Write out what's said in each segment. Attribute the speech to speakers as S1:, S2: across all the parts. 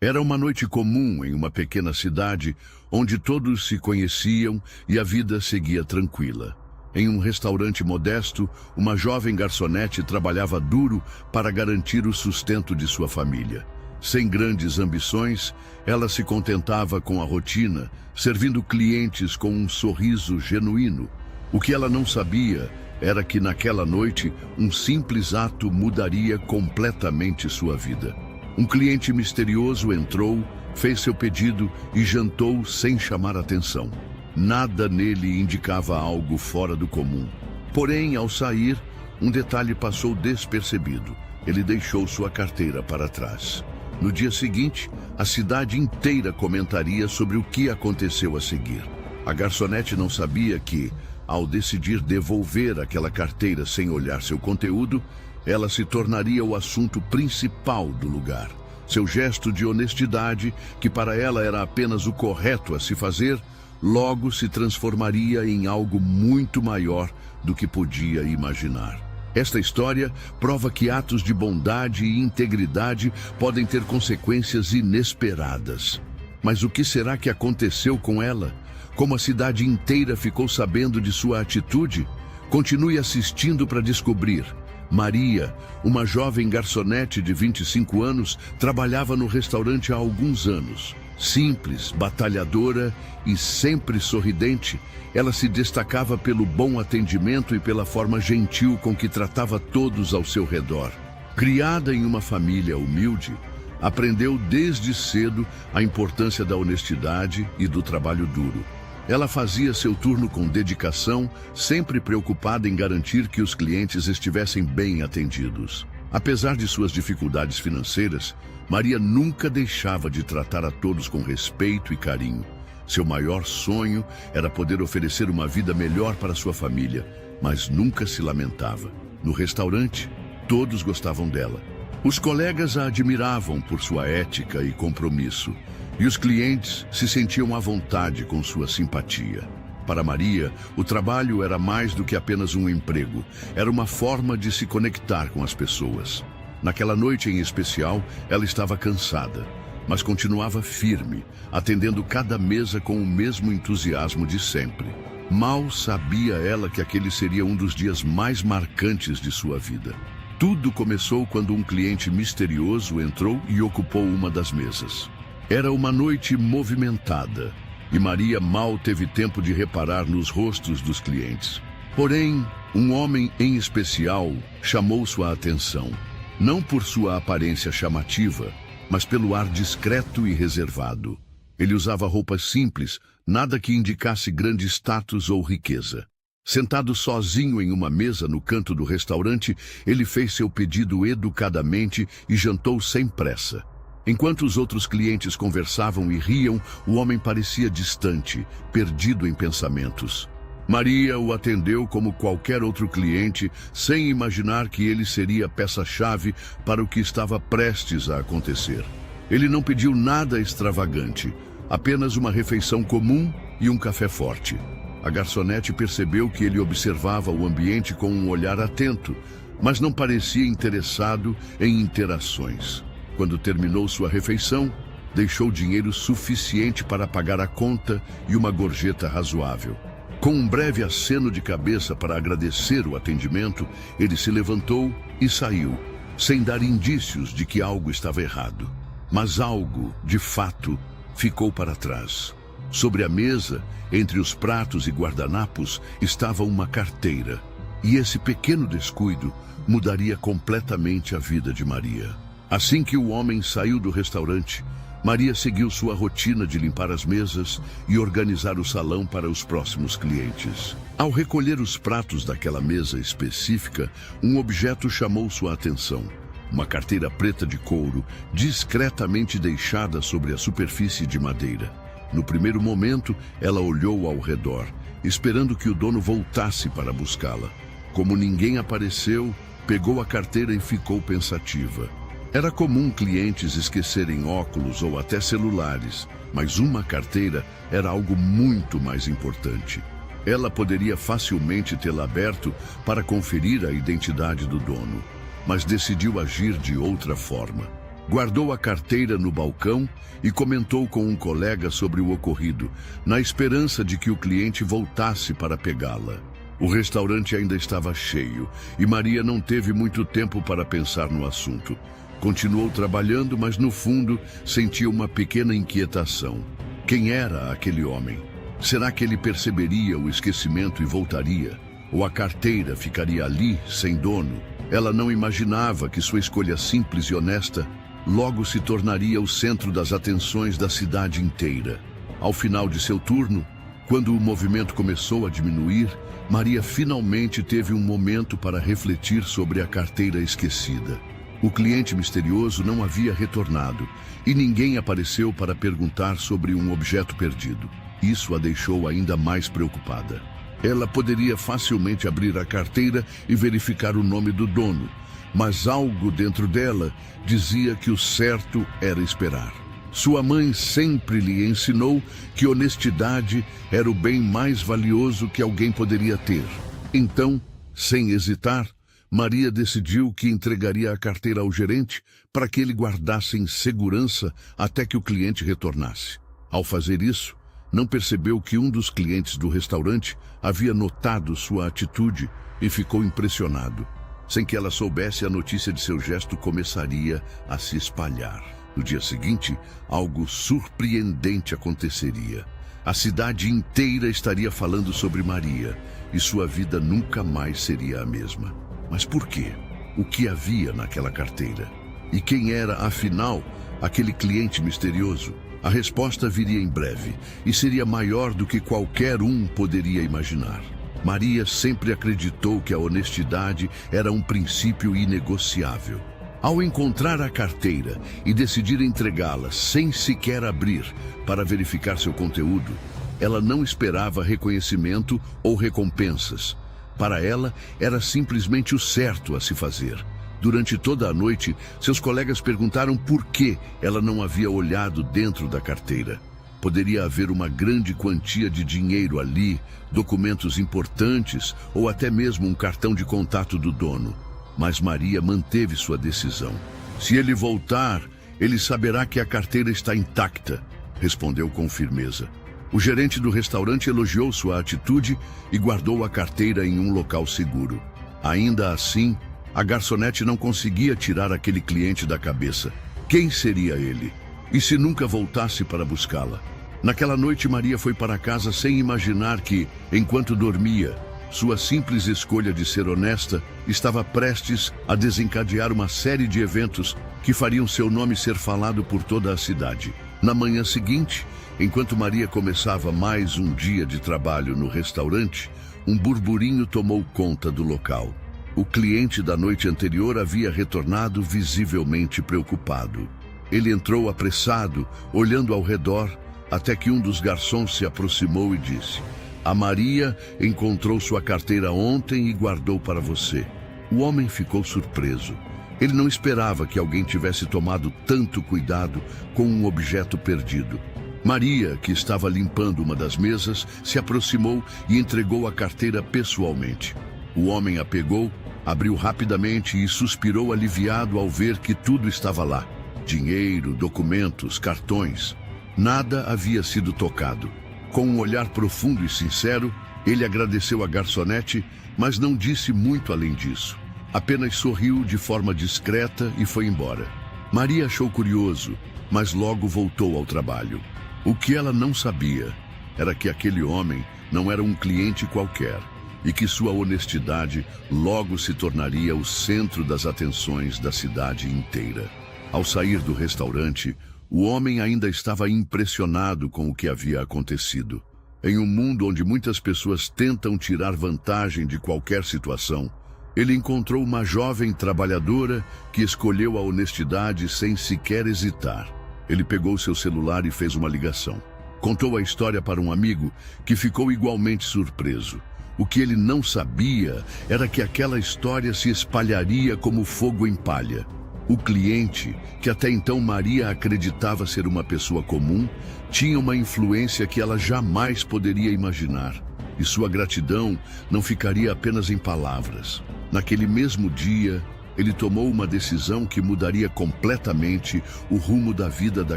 S1: Era uma noite comum em uma pequena cidade onde todos se conheciam e a vida seguia tranquila. Em um restaurante modesto, uma jovem garçonete trabalhava duro para garantir o sustento de sua família. Sem grandes ambições, ela se contentava com a rotina, servindo clientes com um sorriso genuíno. O que ela não sabia era que naquela noite, um simples ato mudaria completamente sua vida. Um cliente misterioso entrou, fez seu pedido e jantou sem chamar atenção. Nada nele indicava algo fora do comum. Porém, ao sair, um detalhe passou despercebido. Ele deixou sua carteira para trás. No dia seguinte, a cidade inteira comentaria sobre o que aconteceu a seguir. A garçonete não sabia que, ao decidir devolver aquela carteira sem olhar seu conteúdo, ela se tornaria o assunto principal do lugar. Seu gesto de honestidade, que para ela era apenas o correto a se fazer, logo se transformaria em algo muito maior do que podia imaginar. Esta história prova que atos de bondade e integridade podem ter consequências inesperadas. Mas o que será que aconteceu com ela? Como a cidade inteira ficou sabendo de sua atitude? Continue assistindo para descobrir. Maria, uma jovem garçonete de 25 anos, trabalhava no restaurante há alguns anos. Simples, batalhadora e sempre sorridente, ela se destacava pelo bom atendimento e pela forma gentil com que tratava todos ao seu redor. Criada em uma família humilde, aprendeu desde cedo a importância da honestidade e do trabalho duro. Ela fazia seu turno com dedicação, sempre preocupada em garantir que os clientes estivessem bem atendidos. Apesar de suas dificuldades financeiras, Maria nunca deixava de tratar a todos com respeito e carinho. Seu maior sonho era poder oferecer uma vida melhor para sua família, mas nunca se lamentava. No restaurante, todos gostavam dela. Os colegas a admiravam por sua ética e compromisso, e os clientes se sentiam à vontade com sua simpatia. Para Maria, o trabalho era mais do que apenas um emprego, era uma forma de se conectar com as pessoas. Naquela noite em especial, ela estava cansada, mas continuava firme, atendendo cada mesa com o mesmo entusiasmo de sempre. Mal sabia ela que aquele seria um dos dias mais marcantes de sua vida. Tudo começou quando um cliente misterioso entrou e ocupou uma das mesas. Era uma noite movimentada, e Maria mal teve tempo de reparar nos rostos dos clientes. Porém, um homem em especial chamou sua atenção. Não por sua aparência chamativa, mas pelo ar discreto e reservado. Ele usava roupas simples, nada que indicasse grande status ou riqueza. Sentado sozinho em uma mesa no canto do restaurante, ele fez seu pedido educadamente e jantou sem pressa. Enquanto os outros clientes conversavam e riam, o homem parecia distante, perdido em pensamentos. Maria o atendeu como qualquer outro cliente, sem imaginar que ele seria a peça-chave para o que estava prestes a acontecer. Ele não pediu nada extravagante, apenas uma refeição comum e um café forte. A garçonete percebeu que ele observava o ambiente com um olhar atento, mas não parecia interessado em interações. Quando terminou sua refeição, deixou dinheiro suficiente para pagar a conta e uma gorjeta razoável. Com um breve aceno de cabeça para agradecer o atendimento, ele se levantou e saiu, sem dar indícios de que algo estava errado. Mas algo, de fato, ficou para trás. Sobre a mesa, entre os pratos e guardanapos, estava uma carteira. E esse pequeno descuido mudaria completamente a vida de Maria. Assim que o homem saiu do restaurante, Maria seguiu sua rotina de limpar as mesas e organizar o salão para os próximos clientes. Ao recolher os pratos daquela mesa específica, um objeto chamou sua atenção. Uma carteira preta de couro, discretamente deixada sobre a superfície de madeira. No primeiro momento, ela olhou ao redor, esperando que o dono voltasse para buscá-la. Como ninguém apareceu, pegou a carteira e ficou pensativa. Era comum clientes esquecerem óculos ou até celulares, mas uma carteira era algo muito mais importante. Ela poderia facilmente tê-la aberto para conferir a identidade do dono, mas decidiu agir de outra forma. Guardou a carteira no balcão e comentou com um colega sobre o ocorrido, na esperança de que o cliente voltasse para pegá-la. O restaurante ainda estava cheio e Maria não teve muito tempo para pensar no assunto. Continuou trabalhando, mas no fundo sentia uma pequena inquietação. Quem era aquele homem? Será que ele perceberia o esquecimento e voltaria? Ou a carteira ficaria ali, sem dono? Ela não imaginava que sua escolha simples e honesta logo se tornaria o centro das atenções da cidade inteira. Ao final de seu turno, quando o movimento começou a diminuir, Maria finalmente teve um momento para refletir sobre a carteira esquecida. O cliente misterioso não havia retornado e ninguém apareceu para perguntar sobre um objeto perdido. Isso a deixou ainda mais preocupada. Ela poderia facilmente abrir a carteira e verificar o nome do dono, mas algo dentro dela dizia que o certo era esperar. Sua mãe sempre lhe ensinou que honestidade era o bem mais valioso que alguém poderia ter. Então, sem hesitar, Maria decidiu que entregaria a carteira ao gerente para que ele guardasse em segurança até que o cliente retornasse. Ao fazer isso, não percebeu que um dos clientes do restaurante havia notado sua atitude e ficou impressionado. Sem que ela soubesse, a notícia de seu gesto começaria a se espalhar. No dia seguinte, algo surpreendente aconteceria. A cidade inteira estaria falando sobre Maria e sua vida nunca mais seria a mesma. Mas por quê? O que havia naquela carteira? E quem era, afinal, aquele cliente misterioso? A resposta viria em breve e seria maior do que qualquer um poderia imaginar. Maria sempre acreditou que a honestidade era um princípio inegociável. Ao encontrar a carteira e decidir entregá-la sem sequer abrir para verificar seu conteúdo, ela não esperava reconhecimento ou recompensas. Para ela, era simplesmente o certo a se fazer. Durante toda a noite, seus colegas perguntaram por que ela não havia olhado dentro da carteira. Poderia haver uma grande quantia de dinheiro ali, documentos importantes ou até mesmo um cartão de contato do dono. Mas Maria manteve sua decisão. Se ele voltar, ele saberá que a carteira está intacta, respondeu com firmeza. O gerente do restaurante elogiou sua atitude e guardou a carteira em um local seguro. Ainda assim, a garçonete não conseguia tirar aquele cliente da cabeça. Quem seria ele? E se nunca voltasse para buscá-la? Naquela noite, Maria foi para casa sem imaginar que, enquanto dormia, sua simples escolha de ser honesta estava prestes a desencadear uma série de eventos que fariam seu nome ser falado por toda a cidade. Na manhã seguinte, enquanto Maria começava mais um dia de trabalho no restaurante, um burburinho tomou conta do local. O cliente da noite anterior havia retornado visivelmente preocupado. Ele entrou apressado, olhando ao redor, até que um dos garçons se aproximou e disse: "A Maria encontrou sua carteira ontem e guardou para você." O homem ficou surpreso. Ele não esperava que alguém tivesse tomado tanto cuidado com um objeto perdido. Maria, que estava limpando uma das mesas, se aproximou e entregou a carteira pessoalmente. O homem a pegou, abriu rapidamente e suspirou aliviado ao ver que tudo estava lá. Dinheiro, documentos, cartões. Nada havia sido tocado. Com um olhar profundo e sincero, ele agradeceu a garçonete, mas não disse muito além disso. Apenas sorriu de forma discreta e foi embora. Maria achou curioso, mas logo voltou ao trabalho. O que ela não sabia era que aquele homem não era um cliente qualquer e que sua honestidade logo se tornaria o centro das atenções da cidade inteira. Ao sair do restaurante, o homem ainda estava impressionado com o que havia acontecido. Em um mundo onde muitas pessoas tentam tirar vantagem de qualquer situação, ele encontrou uma jovem trabalhadora que escolheu a honestidade sem sequer hesitar. Ele pegou seu celular e fez uma ligação. Contou a história para um amigo que ficou igualmente surpreso. O que ele não sabia era que aquela história se espalharia como fogo em palha. O cliente, que até então Maria acreditava ser uma pessoa comum, tinha uma influência que ela jamais poderia imaginar. E sua gratidão não ficaria apenas em palavras. Naquele mesmo dia, ele tomou uma decisão que mudaria completamente o rumo da vida da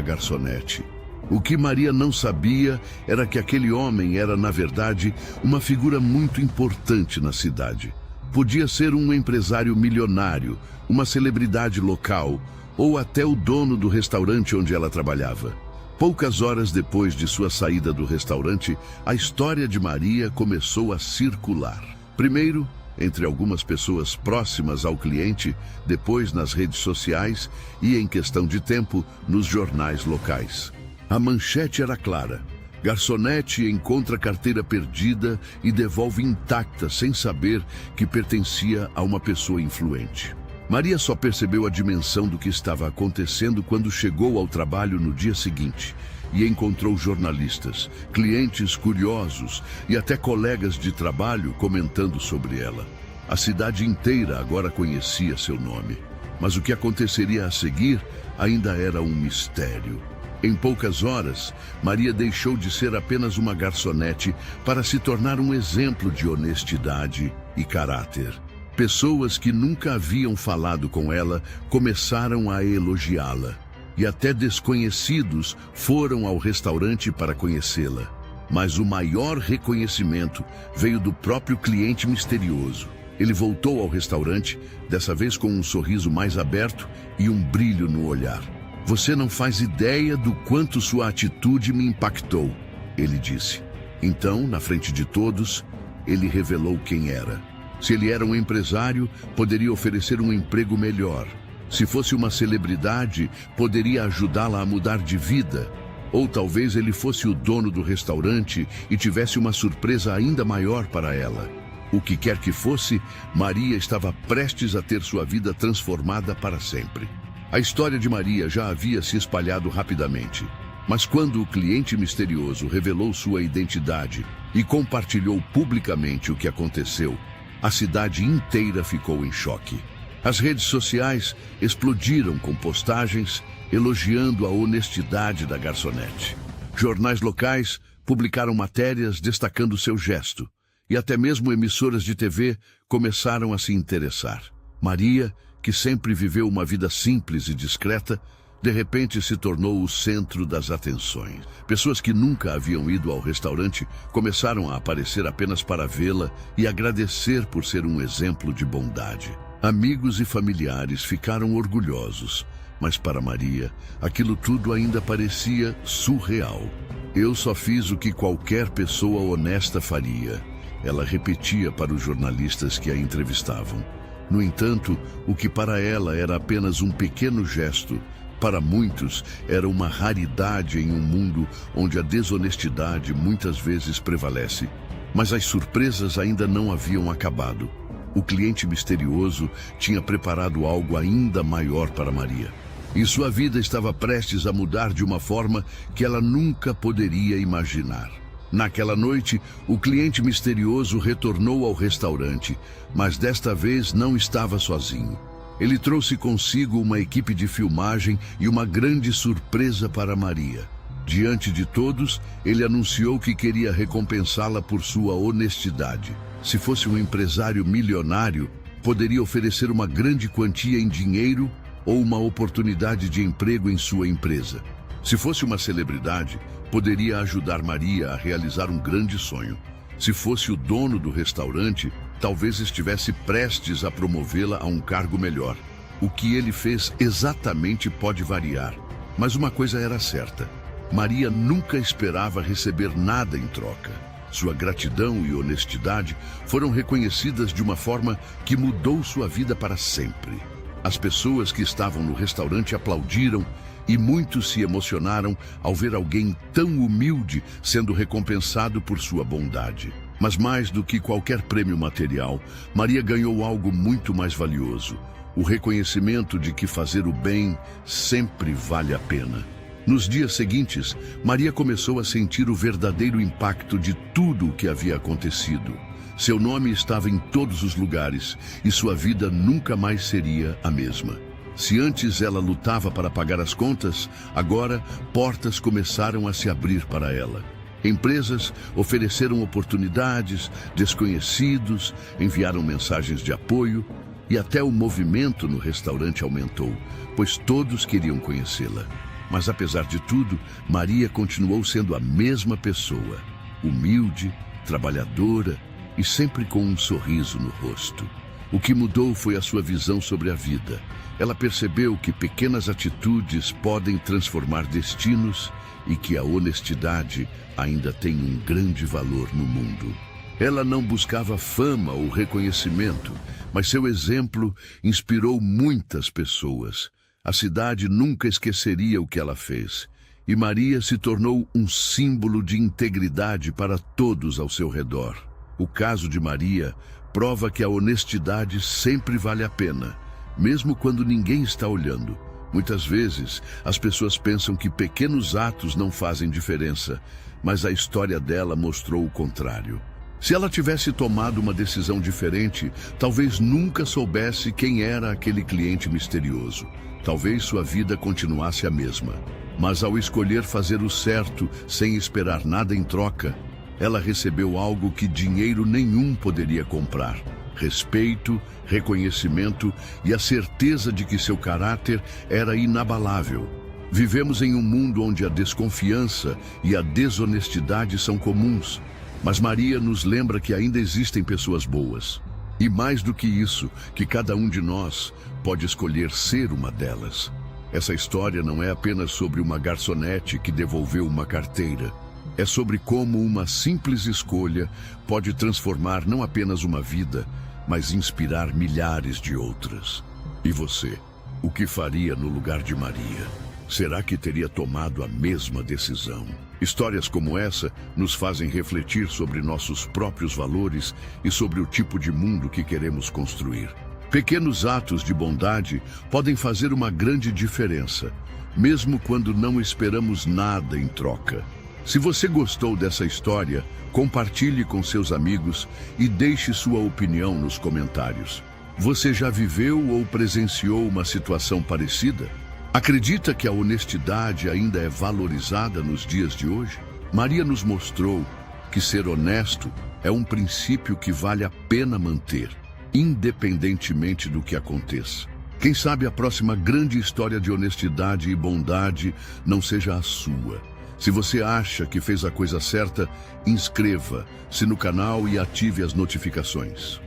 S1: garçonete. O que Maria não sabia era que aquele homem era, na verdade, uma figura muito importante na cidade. Podia ser um empresário milionário, uma celebridade local, ou até o dono do restaurante onde ela trabalhava. Poucas horas depois de sua saída do restaurante, a história de Maria começou a circular. Primeiro, entre algumas pessoas próximas ao cliente, depois nas redes sociais e, em questão de tempo, nos jornais locais. A manchete era clara: garçonete encontra carteira perdida e devolve intacta sem saber que pertencia a uma pessoa influente. Maria só percebeu a dimensão do que estava acontecendo quando chegou ao trabalho no dia seguinte e encontrou jornalistas, clientes curiosos e até colegas de trabalho comentando sobre ela. A cidade inteira agora conhecia seu nome, mas o que aconteceria a seguir ainda era um mistério. Em poucas horas, Maria deixou de ser apenas uma garçonete para se tornar um exemplo de honestidade e caráter. Pessoas que nunca haviam falado com ela começaram a elogiá-la, e até desconhecidos foram ao restaurante para conhecê-la. Mas o maior reconhecimento veio do próprio cliente misterioso. Ele voltou ao restaurante, dessa vez com um sorriso mais aberto e um brilho no olhar. "Você não faz ideia do quanto sua atitude me impactou", ele disse. Então, na frente de todos, ele revelou quem era. Se ele era um empresário, poderia oferecer um emprego melhor. Se fosse uma celebridade, poderia ajudá-la a mudar de vida. Ou talvez ele fosse o dono do restaurante e tivesse uma surpresa ainda maior para ela. O que quer que fosse, Maria estava prestes a ter sua vida transformada para sempre. A história de Maria já havia se espalhado rapidamente. Mas quando o cliente misterioso revelou sua identidade e compartilhou publicamente o que aconteceu, a cidade inteira ficou em choque. As redes sociais explodiram com postagens elogiando a honestidade da garçonete. Jornais locais publicaram matérias destacando seu gesto, e até mesmo emissoras de TV começaram a se interessar. Maria, que sempre viveu uma vida simples e discreta, de repente se tornou o centro das atenções. Pessoas que nunca haviam ido ao restaurante começaram a aparecer apenas para vê-la e agradecer por ser um exemplo de bondade. Amigos e familiares ficaram orgulhosos, mas para Maria, aquilo tudo ainda parecia surreal. "Eu só fiz o que qualquer pessoa honesta faria", ela repetia para os jornalistas que a entrevistavam. No entanto, o que para ela era apenas um pequeno gesto, para muitos era uma raridade em um mundo onde a desonestidade muitas vezes prevalece. Mas as surpresas ainda não haviam acabado. O cliente misterioso tinha preparado algo ainda maior para Maria. E sua vida estava prestes a mudar de uma forma que ela nunca poderia imaginar. Naquela noite, o cliente misterioso retornou ao restaurante, mas desta vez não estava sozinho. Ele trouxe consigo uma equipe de filmagem e uma grande surpresa para Maria. Diante de todos, ele anunciou que queria recompensá-la por sua honestidade. Se fosse um empresário milionário, poderia oferecer uma grande quantia em dinheiro ou uma oportunidade de emprego em sua empresa. Se fosse uma celebridade, poderia ajudar Maria a realizar um grande sonho. Se fosse o dono do restaurante, talvez estivesse prestes a promovê-la a um cargo melhor. O que ele fez exatamente pode variar, mas uma coisa era certa: Maria nunca esperava receber nada em troca. Sua gratidão e honestidade foram reconhecidas de uma forma que mudou sua vida para sempre. As pessoas que estavam no restaurante aplaudiram e muitos se emocionaram ao ver alguém tão humilde sendo recompensado por sua bondade. Mas mais do que qualquer prêmio material, Maria ganhou algo muito mais valioso: o reconhecimento de que fazer o bem sempre vale a pena. Nos dias seguintes, Maria começou a sentir o verdadeiro impacto de tudo o que havia acontecido. Seu nome estava em todos os lugares e sua vida nunca mais seria a mesma. Se antes ela lutava para pagar as contas, agora portas começaram a se abrir para ela. Empresas ofereceram oportunidades, desconhecidos enviaram mensagens de apoio E até o movimento no restaurante aumentou, pois todos queriam conhecê-la. Mas apesar de tudo, Maria continuou sendo a mesma pessoa, humilde, trabalhadora e sempre com um sorriso no rosto. O que mudou foi a sua visão sobre a vida. Ela percebeu que pequenas atitudes podem transformar destinos e que a honestidade ainda tem um grande valor no mundo. Ela não buscava fama ou reconhecimento, mas seu exemplo inspirou muitas pessoas. A cidade nunca esqueceria o que ela fez, e Maria se tornou um símbolo de integridade para todos ao seu redor. O caso de Maria prova que a honestidade sempre vale a pena, mesmo quando ninguém está olhando. Muitas vezes, as pessoas pensam que pequenos atos não fazem diferença, mas a história dela mostrou o contrário. Se ela tivesse tomado uma decisão diferente, talvez nunca soubesse quem era aquele cliente misterioso. Talvez sua vida continuasse a mesma. Mas ao escolher fazer o certo sem esperar nada em troca, ela recebeu algo que dinheiro nenhum poderia comprar: respeito, reconhecimento e a certeza de que seu caráter era inabalável. Vivemos em um mundo onde a desconfiança e a desonestidade são comuns, mas Maria nos lembra que ainda existem pessoas boas. E mais do que isso, que cada um de nós pode escolher ser uma delas. Essa história não é apenas sobre uma garçonete que devolveu uma carteira. É sobre como uma simples escolha pode transformar não apenas uma vida, mas inspirar milhares de outras. E você, o que faria no lugar de Maria? Será que teria tomado a mesma decisão? Histórias como essa nos fazem refletir sobre nossos próprios valores e sobre o tipo de mundo que queremos construir. Pequenos atos de bondade podem fazer uma grande diferença, mesmo quando não esperamos nada em troca. Se você gostou dessa história, compartilhe com seus amigos e deixe sua opinião nos comentários. Você já viveu ou presenciou uma situação parecida? Acredita que a honestidade ainda é valorizada nos dias de hoje? Maria nos mostrou que ser honesto é um princípio que vale a pena manter, independentemente do que aconteça. Quem sabe a próxima grande história de honestidade e bondade não seja a sua. Se você acha que fez a coisa certa, inscreva-se no canal e ative as notificações.